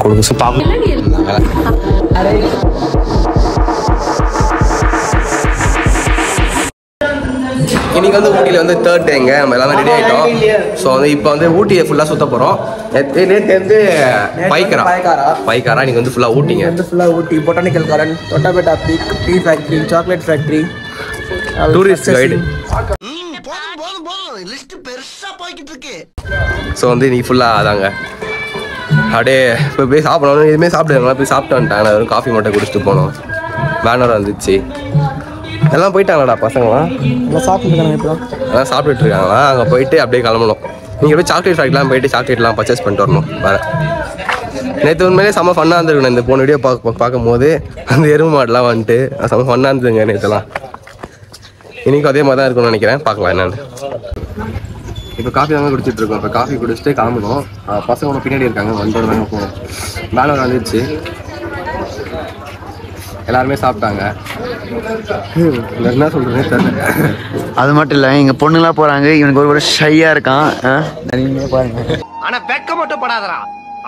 கொடுக்க பார்க்கலாம். இன்னைக்கு வந்து ஊட்டியில் வந்து தேர்ட் டேங்க நம்ம எல்லாமே ரெடி ஆகிட்டோம். ஸோ வந்து இப்போ வந்து ஊட்டியை ஃபுல்லாக சுற்ற போகிறோம். நேற்று வந்து பைக்காரா இன்னைக்கு வந்து ஃபுல்லாக ஊட்டிங்க. வந்து ஃபுல்லாக Ooty, botanical garden, Doddabetta peak, tea factory, chocolate factory, tourist guide. So வந்து இன்னைக்கு ஃபுல்லாக அதாங்க. அப்படியே இப்போ போய் சாப்பிடணும். எதுவுமே சாப்பிடுவாங்களா, போய் சாப்பிட்டு வந்துட்டாங்க. வெறும் காஃபி மட்டும் குடிச்சிட்டு போனோம். பேனர் வந்துச்சு. எல்லாம் போயிட்டாங்களாடா பசங்களாம்? எல்லாம் சாப்பிட்டுருக்காங்க. இப்போ எல்லாம் சாப்பிட்டுட்டு இருக்காங்களா? அங்கே போயிட்டு அப்படியே கிளம்பணும். நீங்கள் போய் சாக்லேட் ஃபேக்ட்ரிலாம் போயிட்டு சாக்லேட்லாம் பர்ச்சேஸ் பண்ணிட்டு வரணும். வேறு நேற்று உண்மையிலே செம்ம ஃபன்னாக இருந்திருக்கணும். இந்த போன வீடியோ பார்க்கும்போது அந்த எருமை மாடெலாம் வந்துட்டு செம்ம ஃபன்னாக இருந்ததுங்க நேற்றுலாம். இன்றைக்கும் அதே மாதிரி தான் இருக்கும்னு நினைக்கிறேன். பார்க்கலாம் என்னென்னு. இப்போ காஃபி தாங்க குடிச்சிட்டு இருக்கோம். இப்போ காஃபி குடிச்சிட்டு கிளம்பணும். பசங்க ஒன்று பின்னாடி இருக்காங்க, வந்துட்டு தாங்க போகணும். பேனர் வந்துடுச்சு, எல்லாருமே சாப்பிட்டாங்க. என்ன சொல்றேன்னு தெரியல. அது மட்டும் இல்லை, இங்கே பொண்ணுலாம் போகிறாங்க. இவனுக்கு ஒரு ஷையாக இருக்கான். நீங்களே பாருங்க. ஆனால் வெக்க மட்டும் படாதடா,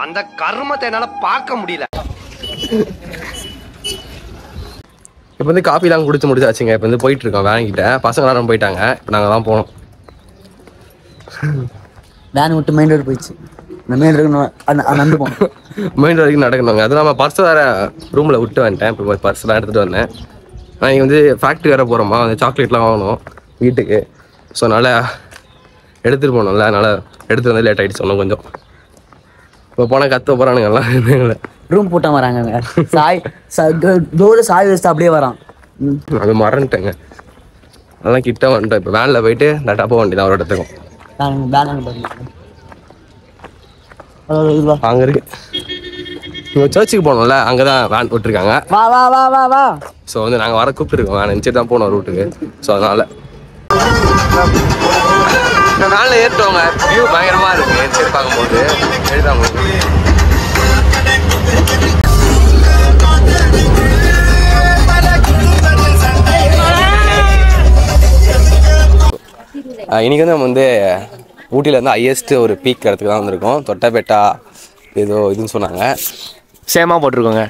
அந்த கர்மத்தை என்னால் பார்க்க முடியல. இப்போ வந்து காஃபிலாம் குடிச்சு முடிச்சாச்சுங்க. இப்போ வந்து போயிட்டு இருக்கோம் வேன்கிட்ட. பசங்க எல்லாரும் போயிட்டாங்க. இப்போ நாங்கள் தான் போனோம். வேன் விட்டு மெயின் ரோடு போயிடுச்சு. இந்த மெயின் ரோடு நடந்து போனோம். மெயின் ரோடு வரைக்கும் நடக்கணுங்க. அது நம்ம பர்ஸ் வேறு ரூமில் விட்டு வந்துட்டேன். இப்போ பர்ஸ்லாம் எடுத்துகிட்டு வந்தேன். நான் இங்கே வந்து ஃபேக்ட்ரி வேறு போகிறோமா, அந்த சாக்லேட்லாம் வாங்கணும் வீட்டுக்கு. ஸோ அதனால் எடுத்துகிட்டு போகணும்ல, அதனால் எடுத்துகிட்டு வந்து லேட் ஆகிடுச்சு சொன்னோம் கொஞ்சம். இப்போ போனால் கற்று போகிறானுங்கல்லாம் எங்களை ரூம் போட்டால் வராங்க. டோரில் சாய் வச்சுட்டு அப்படியே வரான். அது மறந்துட்டேங்க. அதெல்லாம் கிட்ட வந்துட்டோம். இப்போ வேனில் போயிட்டு டேட்டா போக வேண்டியதான் அவரோட இடத்துக்கும். அங்கே இருக்கு. இப்போ சர்ச்சுக்கு போனோம்ல, அங்கே தான் வேன் விட்டுருக்காங்க. வா வா வா வா வா. ஸோ வந்து நாங்கள் வர கூப்பிட்டுருக்கோம். வேன் நினச்சிட்டு தான் போனோம் ரூட்டுக்கு. ஸோ அதனால் வேனில் ஏற்றுவாங்க. வியூ பயங்கரமாக இருக்குது சரி பார்க்கும்போது. எழுதாங்க இன்றைக்கி வந்து நம்ம வந்து ஊட்டியில் வந்து ஹையஸ்ட்டு ஒரு பீக் இடத்துக்கு தான் வந்திருக்கோம். தொட்டாபேட்டா ஏதோ இதுன்னு சொன்னாங்க. சேமாக போட்டிருக்கோங்க.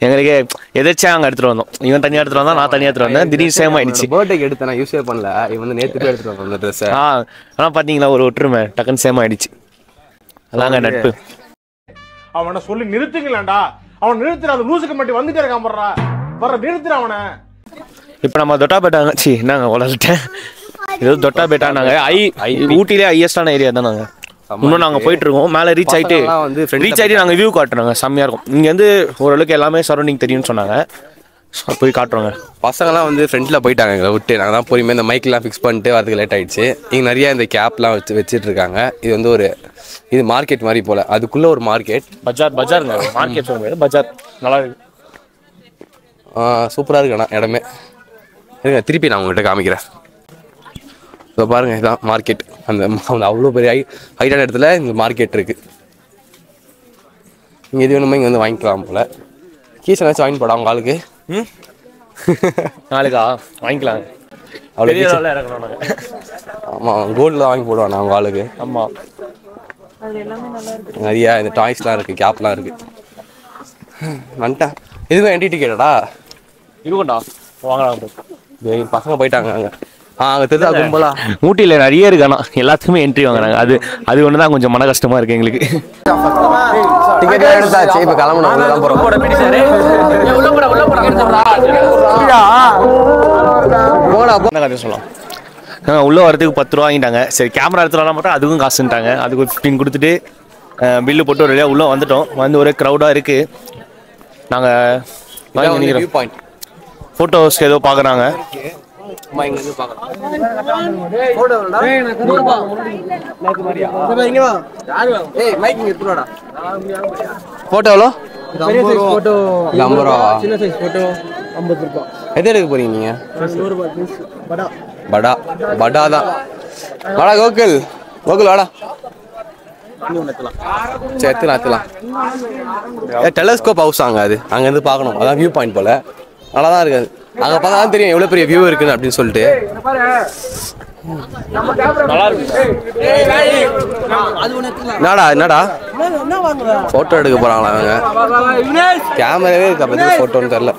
எங்களுக்கே எதாச்சும் அங்கே எடுத்துகிட்டு வந்தோம். இவன் தனியாக எடுத்துகிட்டு வந்தான், நான் தனியாக எடுத்துகிட்டு வந்தேன். திடீர்னு சேம் ஆகிடுச்சு. பர்த்டேக்கு எடுத்தேன், நான் யூஸே பண்ணல. இவன் வந்து நேற்று போய் எடுத்துகிட்டு வந்தோம் ட்ரெஸ்ஸை. ஆனால் பார்த்தீங்களா ஒரு ஒற்றுமை டக்குன்னு சேம் ஆகிடுச்சு. அதாங்க நட்பு. அவனை சொல்லி நிறுத்துங்களேன்டா. அவன் நிறுத்துற அந்த லூசுக்கு மட்டும் வந்துட்டே இருக்கான். வர்ற நிறுத்துற அவனை. இப்போ நம்ம தொட்டாபேட்டாங்க. சி நாங்கள் வளர்ந்துட்டேன். இது தொட்டாபேட்டா. நாங்கள் ஊட்டிலே ஹையஸ்டான ஏரியா தான். நாங்கள் இன்னும் நாங்கள் போயிட்டு இருக்கோம். மேலே ரீச் ஆகிட்டு நாங்கள் வியூ காட்டுறோங்க. செம்மையாக இருக்கும். இங்கேருந்து ஓரளவுக்கு எல்லாமே சரௌண்டிங் தெரியும்னு சொன்னாங்க. போய் காட்டுறோங்க. பசங்கள்லாம் வந்து ஃப்ரெண்டில் போயிட்டாங்க எங்களை விட்டு. நாங்கள் தான் பொறுமையாக இந்த மைக்கெலாம் ஃபிக்ஸ் பண்ணிட்டு வரதுக்கு லேட் ஆகிடுச்சு. இங்கே நிறையா இந்த கேப்லாம் வச்சுட்டு இருக்காங்க. இது வந்து ஒரு இது மார்க்கெட் மாதிரி போல். அதுக்குள்ளே ஒரு மார்க்கெட். பஜாருங்க. மார்க்கெட் சொல்லுங்க, பஜார். நல்லா இருக்கு, சூப்பராக இருக்கு. ஆனால் இடமே இருங்க, திருப்பி நான் உங்கள்கிட்ட காமிக்கிறேன். இப்போ பாருங்கள், இதுதான் மார்க்கெட். அந்த அவ்வளோ பெரிய ஹைட்டான இடத்துல இந்த மார்க்கெட் இருக்குது. இங்கே எது வேணுமோ இங்கே வந்து வாங்கிக்கலாம் போல். கீஸ் என்னாச்சும் வாங்கி போடா அவங்க ஆளுக்கு. நாளைக்கா வாங்கிக்கலாம். அவ்வளோ ஆமாம், கோல்டில் வாங்கி போடுவான் அவங்க ஆளுக்கு. ஆமாம், நிறையா இந்த டாய்ஸ்லாம் இருக்குது, கேப்லாம் இருக்குது. வந்துட்டேன். எதுவும் என்டி டிக்கெட்டா இருக்கும்டா, வாங்கலாம். பசங்க போயிட்டாங்க அங்கே. அங்கே தெரிஞ்சா கும்பலா. ஊட்டியில் நிறைய இருக்கு. ஆனால் எல்லாத்துக்குமே என்ட்ரி வாங்குறாங்க. அது ஒன்று தான் கொஞ்சம் மன கஷ்டமாக இருக்குது எங்களுக்கு. டிக்கெட் எடுத்தாச்சு. இப்போ கிளம்பணும். சொல்லலாம். உள்ளே வரதுக்கு 10 ரூபா வாங்கிட்டாங்க. சரி, கேமரா எடுத்துலாம் மட்டும் அதுக்கும் காசுன்ட்டாங்க. அதுக்கு 15 கொடுத்துட்டு பில்லு போட்டு ஒரு வழியாக உள்ளே வந்துட்டோம். வந்து ஒரே க்ரௌடாக இருக்குது. நாங்கள் ஃபோட்டோஸ் ஏதோ பார்க்குறாங்க. போட்டோ எவ்வளோ? போட்டோ 50 ரூபா. சின்ன சைஸ் போட்டோ 50 ரூபா. எது எடுக்க போறீங்க நீங்க? 100 ரூபா பீஸ். படா தான். வாடா கோகுல் வாடா. சரி, எடுத்துலாம். டெலஸ்கோப் ஹவுஸ் அங்கே. அது அங்கேருந்து பார்க்கணும். அதான் வியூ பாயிண்ட் போல். நல்லா தான் இருக்காது. அங்கே பார்த்தா தான் தெரியும் எவ்வளோ பெரிய வியூ இருக்குன்னு அப்படின்னு சொல்லிட்டு. நல்லா இருக்கு. என்னடா போட்டோ எடுக்க போறாங்களா அவங்க? கேமராவே இருக்கு, அப்ப எதுக்கு போட்டோன்னு தெரியல.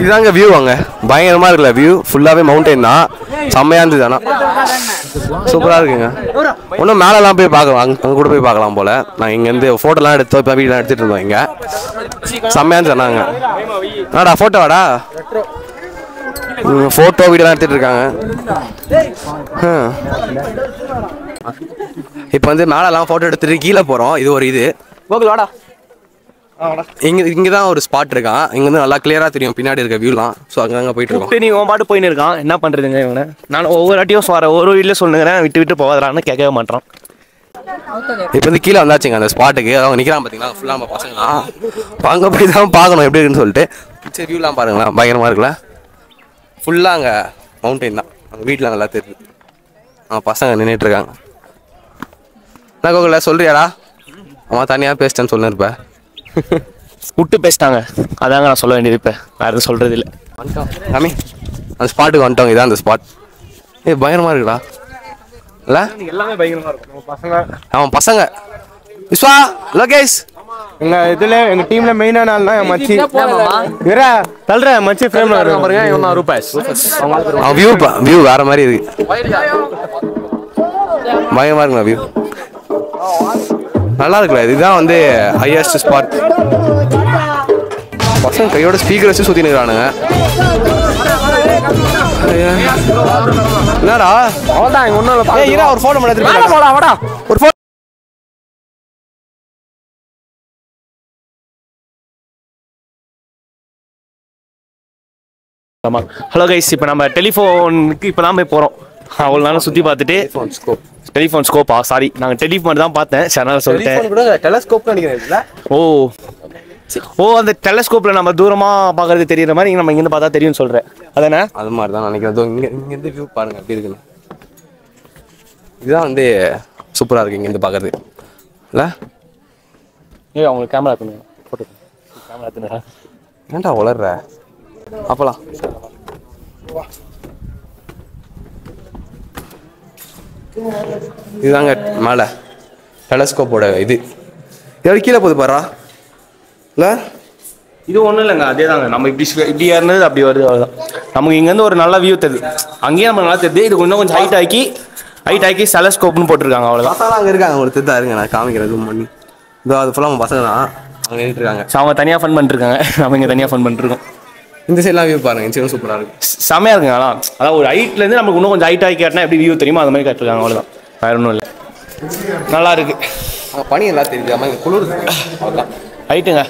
இதுதாங்க வியூ. அங்க பயங்கரமா இருக்குல்ல வியூ, ஃபுல்லாவே மவுண்டைன் தான். செம்மையா இருந்தது, ஆனா சூப்பரா இருக்குங்க. இன்னும் மேலெல்லாம் போய் பார்க்கலாம், அங்க கூட போய் பார்க்கலாம் போல. நான் இங்க இருந்து போட்டோலாம் எடுத்து இப்போ வீடியோலாம் எடுத்துட்டு இருந்தோம். இங்க செம்மையா இருந்தது. நாங்க என்னடா போட்டோ வாடா, போட்டோ வீடியோலாம் எடுத்துட்டு இருக்காங்க. இப்போ வந்து மேலெல்லாம் போட்டோ எடுத்துட்டு கீழே போறோம். இது ஒரு இது கோகுல் வாடா. இங்கே தான் ஒரு ஸ்பாட் இருக்கான். இங்கே வந்து நல்லா கிளியராக தெரியும் பின்னாடி இருக்க வியூலாம். ஸோ அங்கே போயிட்டு இருக்கோம். நீ உன் பாட்டு போயின்னு இருக்கான், என்ன பண்ணுறதுங்க இவனை? நான் ஒவ்வொரு வாட்டியும் ஒரு வீட்டில் சொல்லுங்கிறேன், விட்டு போகாதான்னு கேட்கவே மாட்டான். இப்போ வந்து கீழே வந்தாச்சுங்க அந்த ஸ்பாட்டுக்கு. அவங்க நிற்கிறான் பார்த்தீங்களா, ஃபுல்லாக நம்ம பசங்க தான். அங்கே போய் தான் பார்க்கணும் எப்படி இருக்குன்னு சொல்லிட்டு. சரி வியூலாம் பாருங்களேன், பயங்கரமாக இருக்குல்ல. ஃபுல்லாக அங்கே மவுண்டைன் தான். அங்கே வீட்டில் நல்லா தெரியுது. பசங்க நின்றுட்டுருக்காங்க. என்ன கோகுல சொல்கிறியாடா? அவன் தனியாக பேசிட்டேன்னு சொல்லிருப்பேன். விட்டு பேசிட்டாங்க, அதாங்க நான் சொல்ல வேண்டியது. இப்போ வேறு எதுவும் சொல்கிறது இல்லை. சாமி அந்த ஸ்பாட்டுக்கு வந்துட்டோங்க. இதான் அந்த ஸ்பாட். பயங்கரமாக இருக்குடா இல்லை? எல்லாமே பயங்கரமா இருக்கும். நம்ம பசங்க, அவன் பசங்க விஸ்வா லோகேஷ் எங்க இதுல எங்க டீம்ல மெயினான ஆள் தான் மச்சி. வேற தள்ளுற மச்சி ஃப்ரேம்ல வரும் பாருங்க. இவன் ரூபாஸ். அவன் வியூ வேற மாதிரி இருக்கு. பயங்கரமா இருக்குங்களா வியூ? நல்லா இருக்குல்ல. இதுதான் வந்து ஹையஸ்ட் ஸ்பாட். பசங்க கையோட ஸ்பீக்கர் வச்சு சுற்றி நிற்கிறானுங்க. என்னடா அவன்தான் இங்க ஒன்னும் ஒரு ஃபோட்டோ வாடா ஒரு ஃபோட்டோ. ஆமாம். ஹலோ கைஸ், இப்போ நம்ம டெலிஃபோனுக்கு இப்போ தான் போய் போகிறோம். அவ்வளோ நாளும் சுற்றி பார்த்துட்டு டெலிஃபோன் ஸ்கோப்பா, சாரி, நாங்கள் டெலிஃபோன் தான் பார்த்தேன். சரி, அதனால சொல்லிட்டேன். டெலஸ்கோப் நினைக்கிறேன். அந்த டெலஸ்கோப்பில் நம்ம தூரமாக பார்க்கறது தெரியுற மாதிரி நம்ம இங்கேருந்து பார்த்தா தெரியும்னு சொல்கிறேன். அதானே? அது மாதிரி தான் நினைக்கிறேன். இங்கேருந்து வியூ பாருங்க எப்படி இருக்குன்னு. இதுதான் வந்து சூப்பராக இருக்குது இங்கேருந்து பார்க்கறது இல்லை? அவங்களுக்கு கேமரா எடுத்துங்க, ஃபோட்டோ கேமரா எடுத்துங்க. ஏன்டா வளர்ற அப்பலாம்? இதுதாங்க மேலே டெலஸ்கோப்போட இது. எப்படி கீழே போகுது பாரா இல்லை? இது ஒன்றும் இல்லைங்க, அதே தாங்க. நம்ம இப்படி ஏறினது அப்படி வருது, அவ்வளோதான். நமக்கு இங்கேருந்து ஒரு நல்ல வியூ தெரியுது. அங்கேயே நம்ம நல்லா தெரியுது. இது இன்னும் கொஞ்சம் ஹைட் ஆக்கி டெலஸ்கோப்னு போட்டிருக்காங்க, அவ்வளோதான். பசங்க அங்கே இருக்காங்க, ஒரு தெரிதா இருங்க, நான் காமிக்கிறேன் ஜூம் பண்ணி. இதோ அது ஃபுல்லாக நம்ம பசங்க தான் அங்கே நின்றுட்டு இருக்காங்க. அவங்க தனியாக ஃபன் பண்ணிருக்காங்க, நம்ம இங்கே தனியாக ஃபன் பண்ணிருக்கோம். இந்த சைட்லாம் வியூ பாருங்க, இந்த சைடும் சூப்பராக இருக்கு. செமையாக இருக்குங்க. அதான் ஒரு ஹைட்லேருந்து நமக்கு இன்னும் கொஞ்சம் ஹைட் ஆகி கேட்டினா எப்படி வியூ தெரியுமோ அது மாதிரி கேட்டிருக்காங்க, அவ்வளோதான். வேறு ஒன்றும் இல்லை, நல்லா இருக்கு. பனி நல்லா தெரியுது, அம்மா இங்கே குளிர் அவ்வளோதான். ஹைட்டுங்க,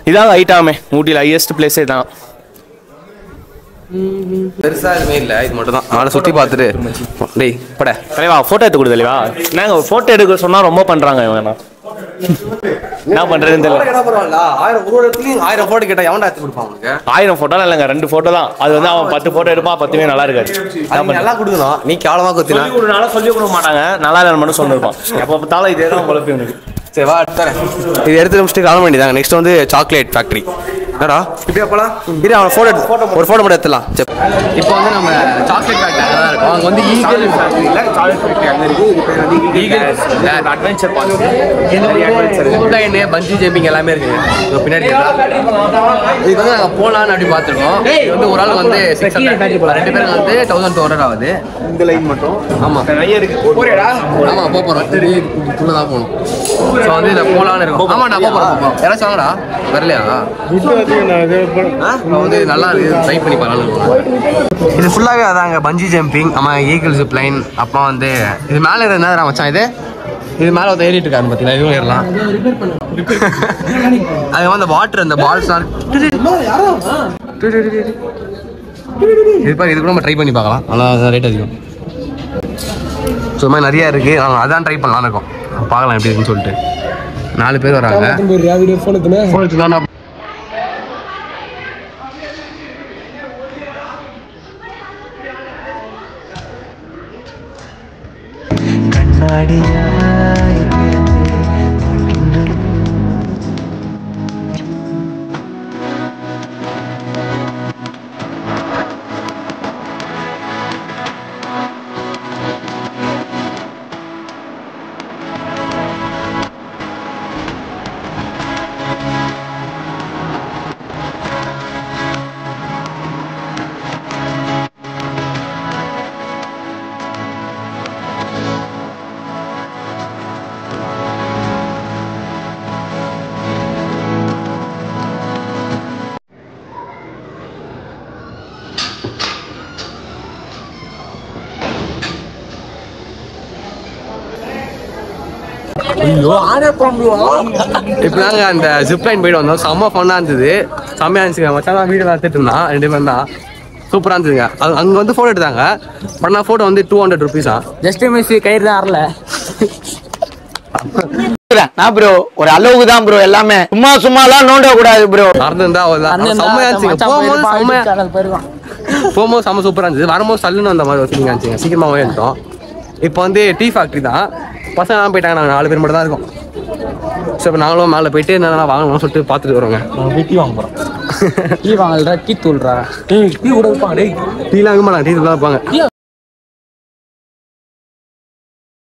இதாங்க ஹைட்டாமே ஊட்டியில் ஹையஸ்ட் பிளேஸே தான். பெருசாக எதுவுமே இல்லை, இது மட்டும் தான். நானும் சுற்றி பார்த்துட்டு டேய் பட தலைவா ஃபோட்டோ எடுத்து கொடுத்து தலைவா. நாங்கள் ஒரு ஃபோட்டோ எடுக்க சொன்னால் ரொம்ப பண்ணுறாங்க இவங்க. என்ன பண்ணுறதுன்னு தெரியல. 1000 ஃபோட்டோ கேட்டால் எவன்டா எடுத்து கொடுப்பான் உங்களுக்கு? 1000 ஃபோட்டோலாம் இல்லைங்க, 2 ஃபோட்டோ தான். அது வந்து அவன் 10 ஃபோட்டோ எடுப்பான், 10மே நல்லா இருக்காது. நல்லா கொடுக்கணும், நீ கேவலமாக கொடுத்தினா சொல்லி கொடுக்க மாட்டாங்க, நல்லா இல்லைன்னு மட்டும் சொல்லிருப்பான். எப்போ பார்த்தாலும் இதே தான் குழப்பம் எனக்கு. சரி வா தரேன். இது எடுத்து முடிச்சுட்டு கிளம்ப வேண்டியதாங்க. நெக்ஸ்ட் வந்து சாக்லேட் ஃபேக்ட்ரி. என்னடா இப்படியா போலாம்? இரு, அவன் ஒரு ஃபோட்டோ மட்டும் எடுத்துலாம். சரி, இப்போ வந்து நம்ம சாக்லேட் ஃபேக்ட்ரி அங்கே தான் இருக்கோம். அங்கே வந்து ஈகிள் ஃபேக்ட்ரியில் சாக்லேட் ஃபேக்ட்ரி அங்கே இருக்குது. இது பேர் வந்து ஈகிள் அட்வென்ச்சர் பார்க். பஞ்சி ஜம்பிங் எல்லாமே இருக்குது. இப்போ பின்னாடி இதுக்கு வந்து நாங்கள் போகலான்னு அப்படி பார்த்துருக்கோம். இது வந்து ஒரு ஆளுக்கு வந்து 600, 2 பேருக்கு வந்து 1200 ஆகுது. இந்த லைன் மட்டும். ஆமாம் நிறைய இருக்கு. ஆமாம் போகிறோம், இதுக்குள்ளே தான் போகணும். ஸோ வந்து இதில் போகலான்னு இருக்கும். ஆமாம் நான் போகிறோம். யாராச்சும் வாங்கடா, வரலையா? வந்து நல்லா ட்ரை பண்ணி பார்க்கலாம். இது ஃபுல்லாகவே அதாங்க பஞ்சி ஜம்பிங். ஆமாம், ஈகிள் ஜிப் லைன். அப்புறம் வந்து இது மேலே என்ன மச்சான், இது மேலே வந்து ஏறிட்டு இருக்காரு பார்த்தீங்களா, இதுவும் ஏறலாம். அது வந்து வாட்டர், அந்த பால்ஸ்லாம் இது பாரு. இது கூட நம்ம ட்ரை பண்ணி பார்க்கலாம், நல்லா ரேட் அதிகம். ஸோ இது மாதிரி நிறையா இருக்குது. நாங்கள் அதான் ட்ரை பண்ணலான்னு இருக்கோம். பார்க்கலாம் எப்படி இருக்குன்னு சொல்லிட்டு. 4 பேர் வராங்க. இப்போ நாங்கள் அந்த ஜிப்லைன் போயிட்டு வந்தோம். செம்ம ஃபன்னாக இருந்தது. செம்மையாக இருந்துச்சுங்க. மச்சான் வீடியோ எடுத்துட்டு இருந்தான் 2 பேரும் தான். சூப்பராக இருந்துச்சுங்க. அது அங்கே வந்து ஃபோட்டோ எடுத்தாங்க. பட் நான் ஃபோட்டோ வந்து 200 rupees. ஜஸ்ட் மிஸ் கயிறு தான் ஆறல. நான் ப்ரோ ஒரு அளவுக்கு தான் ப்ரோ எல்லாமே. சும்மாலாம் நோண்ட கூடாது ப்ரோ. நடந்துருந்தா அவ்வளோதான். செம்மையாக இருந்துச்சுங்க. போகும்போது செம்ம சூப்பராக இருந்துச்சு. வரும்போது சல்லுன்னு வந்த மாதிரி ஃபீலிங் இருந்துச்சுங்க. சீக்கிரமாகவே இருந்தோம். இப்போ வந்து டீ ஃபேக்ட்ரி தான். பசங்களாம் போயிட்டாங்க. நாங்கள் 4 பேர் மட்டும் தான் இருக்கோம். ஸோ இப்போ நாங்களும் மேலே போயிட்டு என்னென்ன வாங்கணும்னு சொல்லிட்டு பார்த்துட்டு வரோங்க. டீ வாங்க போகிறோம். டீ வாங்கலடா, டீ தூள்றா. டீ கூட வைப்பாங்க. டீலாம் வாங்க மாட்டாங்க. டீ தூள் தான் வைப்பாங்க.